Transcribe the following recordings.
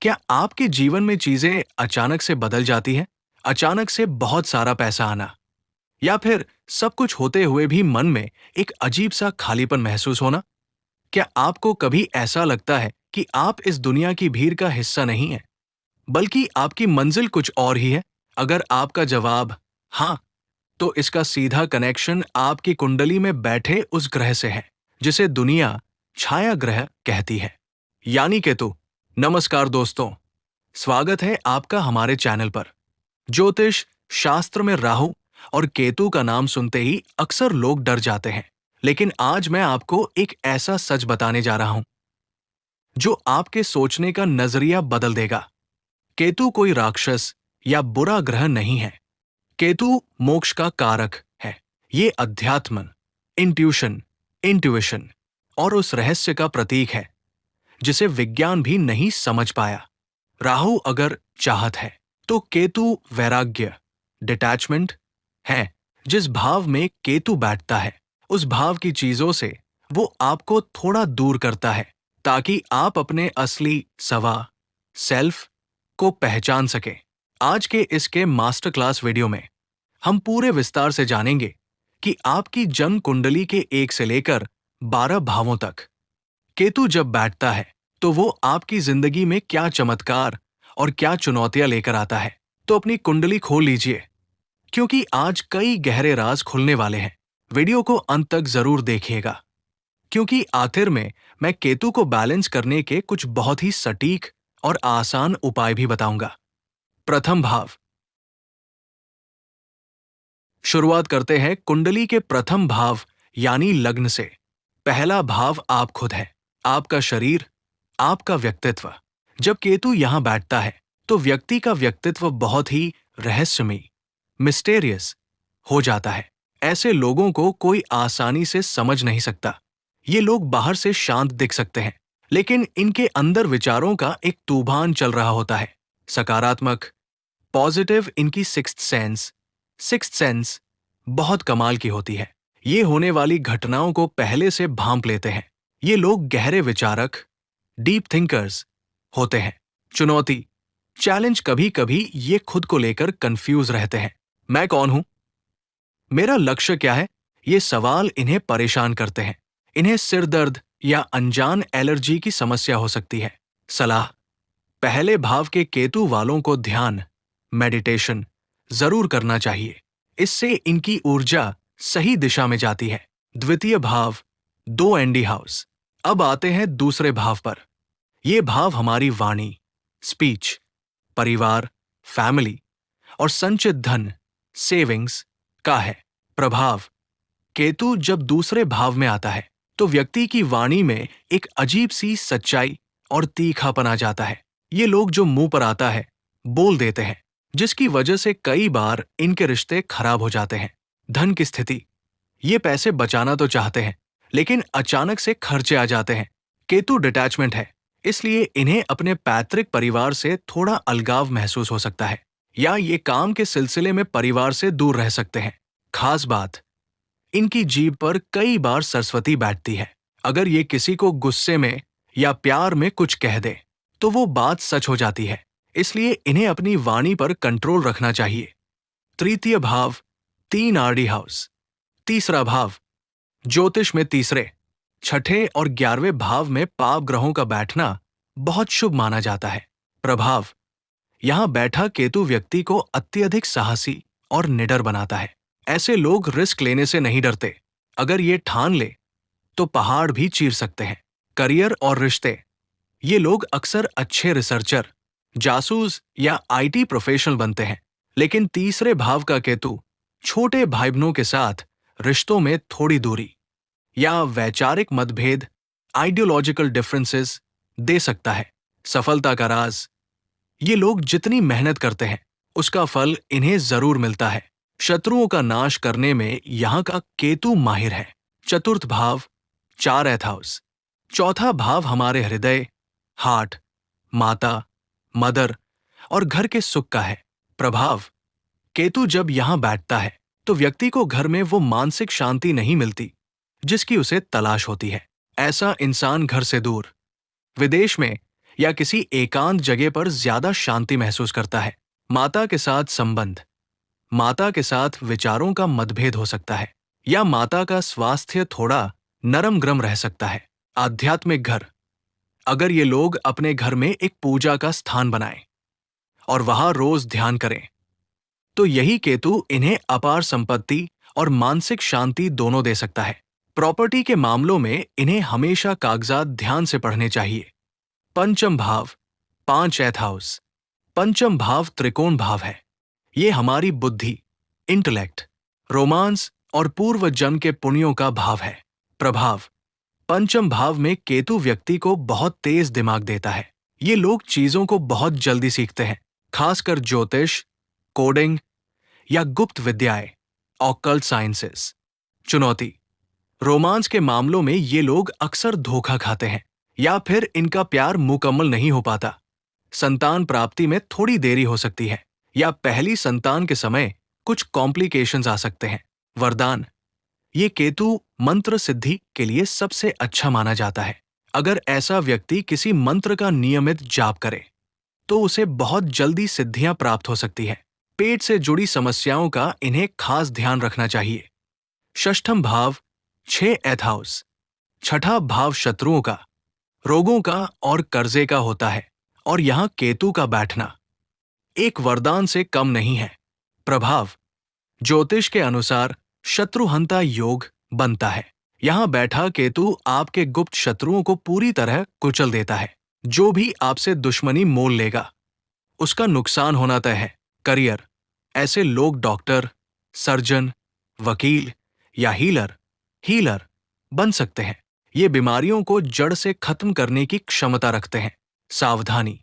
क्या आपके जीवन में चीजें अचानक से बदल जाती हैं? अचानक से बहुत सारा पैसा आना या फिर सब कुछ होते हुए भी मन में एक अजीब सा खालीपन महसूस होना? क्या आपको कभी ऐसा लगता है कि आप इस दुनिया की भीड़ का हिस्सा नहीं हैं, बल्कि आपकी मंजिल कुछ और ही है? अगर आपका जवाब हाँ, तो इसका सीधा कनेक्शन आपकी कुंडली में बैठे उस ग्रह से है, जिसे दुनिया छाया ग्रह कहती है, यानी केतु। नमस्कार दोस्तों, स्वागत है आपका हमारे चैनल पर। ज्योतिष शास्त्र में राहु और केतु का नाम सुनते ही अक्सर लोग डर जाते हैं, लेकिन आज मैं आपको एक ऐसा सच बताने जा रहा हूं जो आपके सोचने का नजरिया बदल देगा। केतु कोई राक्षस या बुरा ग्रह नहीं है। केतु मोक्ष का कारक है। ये अध्यात्म, इंट्यूशन, इंट्यूशन और उस रहस्य का प्रतीक है जिसे विज्ञान भी नहीं समझ पाया। राहु अगर चाहत है तो केतु वैराग्य, डिटैचमेंट है। जिस भाव में केतु बैठता है, उस भाव की चीजों से वो आपको थोड़ा दूर करता है, ताकि आप अपने असली सवा सेल्फ को पहचान सके। आज के इसके मास्टर क्लास वीडियो में हम पूरे विस्तार से जानेंगे कि आपकी जन्म कुंडली के 1 से लेकर 12 भावों तक केतु जब बैठता है तो वो आपकी जिंदगी में क्या चमत्कार और क्या चुनौतियां लेकर आता है। तो अपनी कुंडली खोल लीजिए, क्योंकि आज कई गहरे राज खुलने वाले हैं। वीडियो को अंत तक जरूर देखिएगा, क्योंकि आखिर में मैं केतु को बैलेंस करने के कुछ बहुत ही सटीक और आसान उपाय भी बताऊंगा। प्रथम भाव। शुरुआत करते हैं कुंडली के प्रथम भाव यानी लग्न से। पहला भाव आप खुद है, आपका शरीर, आपका व्यक्तित्व। जब केतु यहां बैठता है तो व्यक्ति का व्यक्तित्व बहुत ही रहस्यमयी, मिस्टेरियस हो जाता है। ऐसे लोगों को कोई आसानी से समझ नहीं सकता। ये लोग बाहर से शांत दिख सकते हैं, लेकिन इनके अंदर विचारों का एक तूफान चल रहा होता है। सकारात्मक, पॉजिटिव इनकी सिक्स्थ सेंस बहुत कमाल की होती है। ये होने वाली घटनाओं को पहले से भांप लेते हैं। ये लोग गहरे विचारक, डीप थिंकर्स होते हैं। चुनौती, चैलेंज, कभी कभी ये खुद को लेकर कंफ्यूज रहते हैं। मैं कौन हूं? मेरा लक्ष्य क्या है? ये सवाल इन्हें परेशान करते हैं। इन्हें सिर दर्द या अनजान एलर्जी की समस्या हो सकती है। सलाह, पहले भाव के केतु वालों को ध्यान, मेडिटेशन जरूर करना चाहिए। इससे इनकी ऊर्जा सही दिशा में जाती है। द्वितीय भाव, 2 एनडी हाउस। अब आते हैं दूसरे भाव पर। ये भाव हमारी वाणी, स्पीच, परिवार, फैमिली और संचित धन, सेविंग्स का है। प्रभाव, केतु जब दूसरे भाव में आता है तो व्यक्ति की वाणी में एक अजीब सी सच्चाई और तीखापन आ जाता है। ये लोग जो मुंह पर आता है बोल देते हैं, जिसकी वजह से कई बार इनके रिश्ते खराब हो जाते हैं। धन की स्थिति, ये पैसे बचाना तो चाहते हैं, लेकिन अचानक से खर्चे आ जाते हैं। केतु डिटैचमेंट है, इसलिए इन्हें अपने पैतृक परिवार से थोड़ा अलगाव महसूस हो सकता है, या ये काम के सिलसिले में परिवार से दूर रह सकते हैं। खास बात, इनकी जीभ पर कई बार सरस्वती बैठती है। अगर ये किसी को गुस्से में या प्यार में कुछ कह दे तो वो बात सच हो जाती है, इसलिए इन्हें अपनी वाणी पर कंट्रोल रखना चाहिए। तृतीय भाव, 3 आरडी हाउस। तीसरा भाव, ज्योतिष में तीसरे, छठे और 11वें भाव में पाप ग्रहों का बैठना बहुत शुभ माना जाता है। प्रभाव, यहां बैठा केतु व्यक्ति को अत्यधिक साहसी और निडर बनाता है। ऐसे लोग रिस्क लेने से नहीं डरते। अगर ये ठान ले तो पहाड़ भी चीर सकते हैं। करियर और रिश्ते, ये लोग अक्सर अच्छे रिसर्चर, जासूस या आईटी प्रोफेशनल बनते हैं, लेकिन तीसरे भाव का केतु छोटे भाई बहनों के साथ रिश्तों में थोड़ी दूरी या वैचारिक मतभेद, आइडियोलॉजिकल डिफरेंसेस दे सकता है। सफलता का राज, ये लोग जितनी मेहनत करते हैं उसका फल इन्हें जरूर मिलता है। शत्रुओं का नाश करने में यहाँ का केतु माहिर है। चतुर्थ भाव, 4 एथ हाउस। चौथा भाव हमारे हृदय, हार्ट, माता, मदर और घर के सुख का है। प्रभाव, केतु जब यहां बैठता है तो व्यक्ति को घर में वो मानसिक शांति नहीं मिलती जिसकी उसे तलाश होती है। ऐसा इंसान घर से दूर, विदेश में या किसी एकांत जगह पर ज्यादा शांति महसूस करता है। माता के साथ संबंध, माता के साथ विचारों का मतभेद हो सकता है या माता का स्वास्थ्य थोड़ा नरम गरम रह सकता है। आध्यात्मिक घर, अगर ये लोग अपने घर में एक पूजा का स्थान बनाएं और वहां रोज ध्यान करें, तो यही केतु इन्हें अपार संपत्ति और मानसिक शांति दोनों दे सकता है। प्रॉपर्टी के मामलों में इन्हें हमेशा कागजात ध्यान से पढ़ने चाहिए। पंचम भाव, 5th हाउस। पंचम भाव त्रिकोण भाव है। ये हमारी बुद्धि, इंटेलेक्ट, रोमांस और पूर्व जन्म के पुण्यों का भाव है। प्रभाव, पंचम भाव में केतु व्यक्ति को बहुत तेज दिमाग देता है। ये लोग चीजों को बहुत जल्दी सीखते हैं, खासकर ज्योतिष, कोडिंग या गुप्त विद्याएं, ऑकल्ट साइंसेस। चुनौती, रोमांस के मामलों में ये लोग अक्सर धोखा खाते हैं या फिर इनका प्यार मुकम्मल नहीं हो पाता। संतान प्राप्ति में थोड़ी देरी हो सकती है या पहली संतान के समय कुछ कॉम्प्लिकेशंस आ सकते हैं। वरदान, ये केतु मंत्र सिद्धि के लिए सबसे अच्छा माना जाता है। अगर ऐसा व्यक्ति किसी मंत्र का नियमित जाप करे तो उसे बहुत जल्दी सिद्धियां प्राप्त हो सकती है। पेट से जुड़ी समस्याओं का इन्हें खास ध्यान रखना चाहिए। षष्ठम भाव, 6th हाउस। छठा भाव शत्रुओं का, रोगों का और कर्जे का होता है और यहां केतु का बैठना एक वरदान से कम नहीं है। प्रभाव, ज्योतिष के अनुसार शत्रुहंता योग बनता है। यहां बैठा केतु आपके गुप्त शत्रुओं को पूरी तरह कुचल देता है। जो भी आपसे दुश्मनी मोल लेगा उसका नुकसान होना तय है। करियर, ऐसे लोग डॉक्टर, सर्जन, वकील या हीलर बन सकते हैं। ये बीमारियों को जड़ से खत्म करने की क्षमता रखते हैं। सावधानी,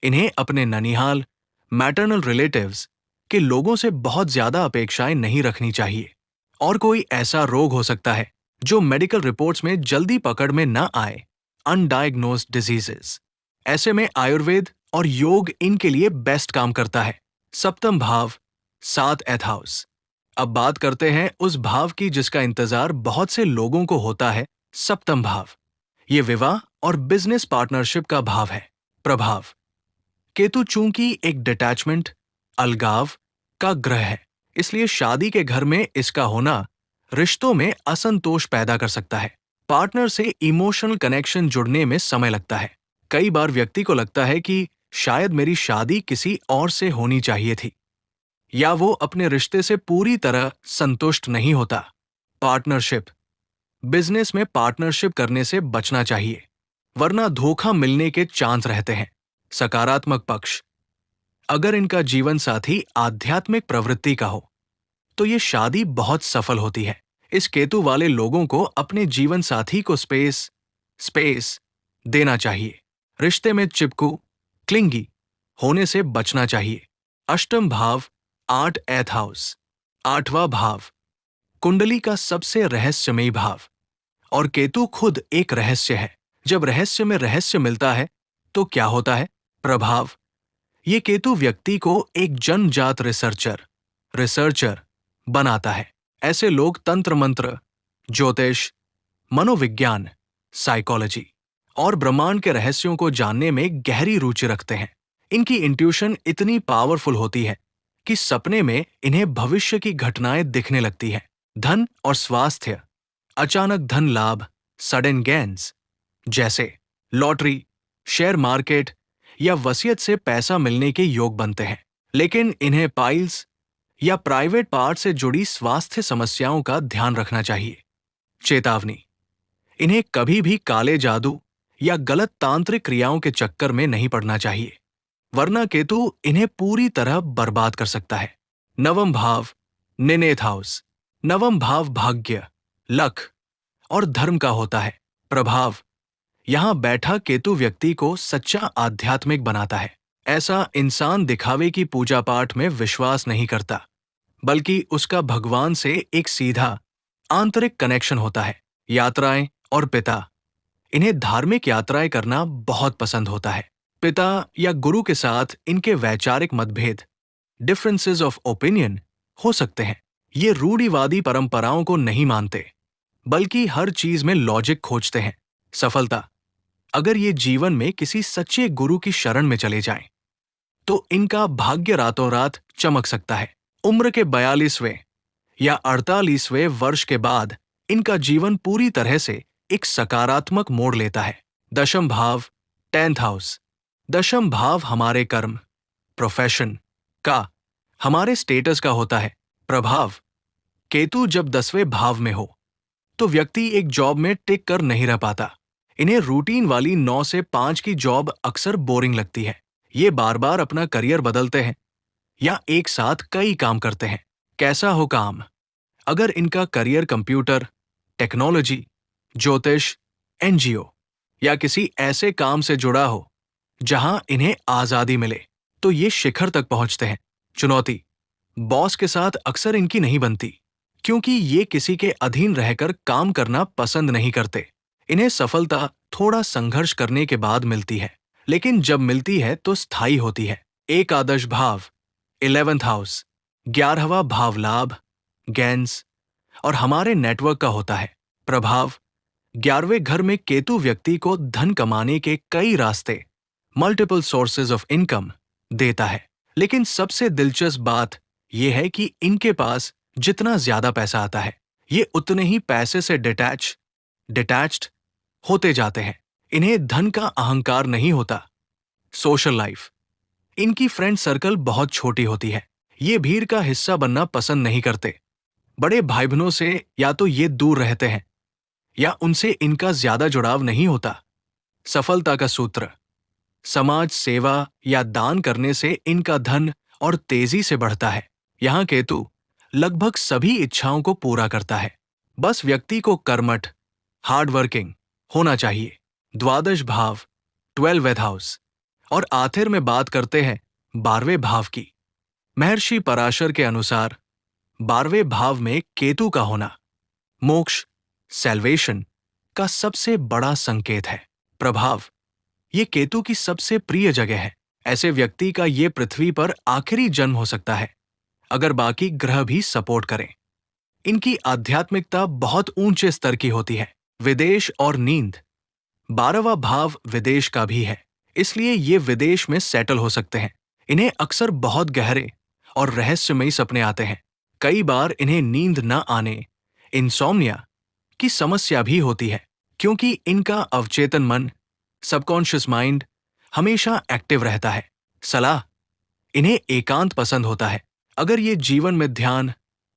इन्हें अपने ननिहाल, मैटरनल रिलेटिव्स के लोगों से बहुत ज्यादा अपेक्षाएं नहीं रखनी चाहिए और कोई ऐसा रोग हो सकता है जो मेडिकल रिपोर्ट्स में जल्दी पकड़ में न आए, अनडायग्नोज्ड डिजीजेस। ऐसे में आयुर्वेद और योग इनके लिए बेस्ट काम करता है। सप्तम भाव, 7th हाउस। अब बात करते हैं उस भाव की जिसका इंतजार बहुत से लोगों को होता है, सप्तम भाव। ये विवाह और बिजनेस पार्टनरशिप का भाव है। प्रभाव, केतु चूंकि एक डिटैचमेंट, अलगाव का ग्रह है, इसलिए शादी के घर में इसका होना रिश्तों में असंतोष पैदा कर सकता है। पार्टनर से इमोशनल कनेक्शन जुड़ने में समय लगता है। कई बार व्यक्ति को लगता है कि शायद मेरी शादी किसी और से होनी चाहिए थी या वो अपने रिश्ते से पूरी तरह संतुष्ट नहीं होता। पार्टनरशिप, बिजनेस में पार्टनरशिप करने से बचना चाहिए वरना धोखा मिलने के चांस रहते हैं। सकारात्मक पक्ष, अगर इनका जीवन साथी आध्यात्मिक प्रवृत्ति का हो तो ये शादी बहुत सफल होती है। इस केतु वाले लोगों को अपने जीवन साथी को स्पेस देना चाहिए। रिश्ते में चिपकू, क्लिंगी होने से बचना चाहिए। अष्टम भाव, 8th हाउस। 8वां भाव कुंडली का सबसे रहस्यमयी भाव और केतु खुद एक रहस्य है। जब रहस्य में रहस्य मिलता है तो क्या होता है? प्रभाव, ये केतु व्यक्ति को एक जन्मजात रिसर्चर बनाता है। ऐसे लोग तंत्र मंत्र, ज्योतिष, मनोविज्ञान, साइकोलॉजी और ब्रह्मांड के रहस्यों को जानने में गहरी रुचि रखते हैं। इनकी इंट्यूशन इतनी पावरफुल होती है कि सपने में इन्हें भविष्य की घटनाएं दिखने लगती हैं। धन और स्वास्थ्य, अचानक धन लाभ, सडन गेन्स जैसे लॉटरी, शेयर मार्केट या वसीयत से पैसा मिलने के योग बनते हैं। लेकिन इन्हें पाइल्स या प्राइवेट पार्ट से जुड़ी स्वास्थ्य समस्याओं का ध्यान रखना चाहिए। चेतावनी, इन्हें कभी भी काले जादू या गलत तांत्रिक क्रियाओं के चक्कर में नहीं पड़ना चाहिए वरना केतु इन्हें पूरी तरह बर्बाद कर सकता है। नवम भाव, 9th हाउस। नवम भाव भाग्य, लक और धर्म का होता है। प्रभाव, यहां बैठा केतु व्यक्ति को सच्चा आध्यात्मिक बनाता है। ऐसा इंसान दिखावे की पूजा पाठ में विश्वास नहीं करता बल्कि उसका भगवान से एक सीधा आंतरिक कनेक्शन होता है। यात्राएं और पिता, इन्हें धार्मिक यात्राएं करना बहुत पसंद होता है। पिता या गुरु के साथ इनके वैचारिक मतभेद, डिफरेंसेस ऑफ ओपिनियन हो सकते हैं। ये रूढ़िवादी परंपराओं को नहीं मानते बल्कि हर चीज में लॉजिक खोजते हैं। सफलता, अगर ये जीवन में किसी सच्चे गुरु की शरण में चले जाएं, तो इनका भाग्य रातों रात चमक सकता है। उम्र के 42वें या 48वें वर्ष के बाद इनका जीवन पूरी तरह से एक सकारात्मक मोड़ लेता है। दशम भाव, 10th हाउस। दशम भाव हमारे कर्म, प्रोफेशन का, हमारे स्टेटस का होता है। प्रभाव, केतु जब 10वें भाव में हो तो व्यक्ति एक जॉब में टिक कर नहीं रह पाता। इन्हें रूटीन वाली 9 से 5 की जॉब अक्सर बोरिंग लगती है। ये बार बार अपना करियर बदलते हैं या एक साथ कई काम करते हैं। कैसा हो काम? अगर इनका करियर कंप्यूटर, टेक्नोलॉजी, ज्योतिष, एनजीओ या किसी ऐसे काम से जुड़ा हो जहां इन्हें आजादी मिले, तो ये शिखर तक पहुंचते हैं। चुनौती, बॉस के साथ अक्सर इनकी नहीं बनती, क्योंकि ये किसी के अधीन रहकर काम करना पसंद नहीं करते। इन्हें सफलता थोड़ा संघर्ष करने के बाद मिलती है, लेकिन जब मिलती है तो स्थायी होती है। एकादश भाव, 11th हाउस। 11वां भाव लाभ, गेन्स और हमारे नेटवर्क का होता है। प्रभाव, 11वें घर में केतु व्यक्ति को धन कमाने के कई रास्ते, मल्टीपल सोर्सेज ऑफ इनकम देता है। लेकिन सबसे दिलचस्प बात यह है कि इनके पास जितना ज्यादा पैसा आता है, ये उतने ही पैसे से डिटैच्ड होते जाते हैं। इन्हें धन का अहंकार नहीं होता। सोशल लाइफ, इनकी फ्रेंड सर्कल बहुत छोटी होती है। ये भीड़ का हिस्सा बनना पसंद नहीं करते। बड़े भाई बहनों से या तो ये दूर रहते हैं या उनसे इनका ज्यादा जुड़ाव नहीं होता। सफलता का सूत्र, समाज सेवा या दान करने से इनका धन और तेजी से बढ़ता है। यहाँ केतु लगभग सभी इच्छाओं को पूरा करता है। बस व्यक्ति को कर्मठ, हार्ड वर्किंग होना चाहिए। द्वादश भाव, 12th हाउस। और आखिर में बात करते हैं 12वें भाव की। महर्षि पराशर के अनुसार 12वें भाव में केतु का होना मोक्ष, सैल्वेशन का सबसे बड़ा संकेत है। प्रभाव, ये केतु की सबसे प्रिय जगह है। ऐसे व्यक्ति का ये पृथ्वी पर आखिरी जन्म हो सकता है, अगर बाकी ग्रह भी सपोर्ट करें। इनकी आध्यात्मिकता बहुत ऊंचे स्तर की होती है। विदेश और नींद, 12वां भाव विदेश का भी है, इसलिए ये विदेश में सेटल हो सकते हैं। इन्हें अक्सर बहुत गहरे और रहस्यमयी सपने आते हैं। कई बार इन्हें नींद न आने, इंसोम्निया की समस्या भी होती है, क्योंकि इनका अवचेतन मन, सबकॉन्शियस माइंड हमेशा एक्टिव रहता है। सलाह, इन्हें एकांत पसंद होता है। अगर ये जीवन में ध्यान,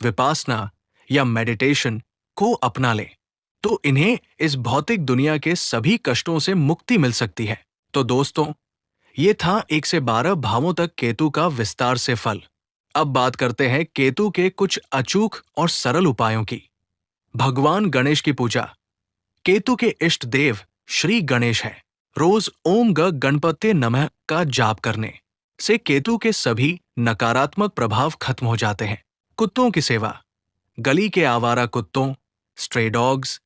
विपासना या मेडिटेशन को अपना ले, तो इन्हें इस भौतिक दुनिया के सभी कष्टों से मुक्ति मिल सकती है। तो दोस्तों, ये था 1 से 12 भावों तक केतु का विस्तार से फल। अब बात करते हैं केतु के कुछ अचूक और सरल उपायों की। भगवान गणेश की पूजा। केतु के इष्ट देव श्री गणेश है। रोज ओम गणपते नमः का जाप करने से केतु के सभी नकारात्मक प्रभाव खत्म हो जाते हैं। कुत्तों की सेवा। गली के आवारा कुत्तों, स्ट्रे डॉग्स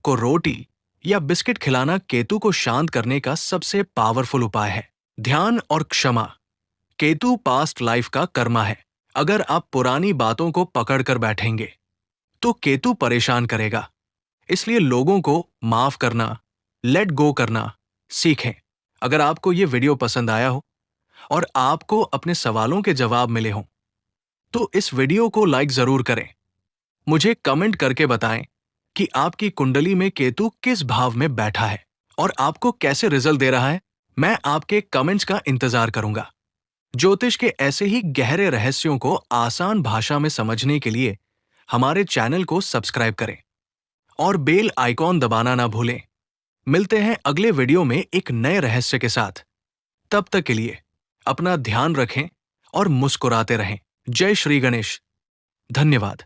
को रोटी या बिस्किट खिलाना केतु को शांत करने का सबसे पावरफुल उपाय है। ध्यान और क्षमा। केतु पास्ट लाइफ का कर्मा है। अगर आप पुरानी बातों को पकड़कर बैठेंगे तो केतु परेशान करेगा। इसलिए लोगों को माफ करना, लेट गो करना सीखें। अगर आपको ये वीडियो पसंद आया हो और आपको अपने सवालों के जवाब मिले हों, तो इस वीडियो को लाइक जरूर करें। मुझे कमेंट करके बताएं कि आपकी कुंडली में केतु किस भाव में बैठा है और आपको कैसे रिजल्ट दे रहा है। मैं आपके कमेंट्स का इंतजार करूंगा। ज्योतिष के ऐसे ही गहरे रहस्यों को आसान भाषा में समझने के लिए हमारे चैनल को सब्सक्राइब करें और बेल आइकॉन दबाना ना भूलें। मिलते हैं अगले वीडियो में एक नए रहस्य के साथ। तब तक के लिए अपना ध्यान रखें और मुस्कुराते रहें। जय श्री गणेश। धन्यवाद।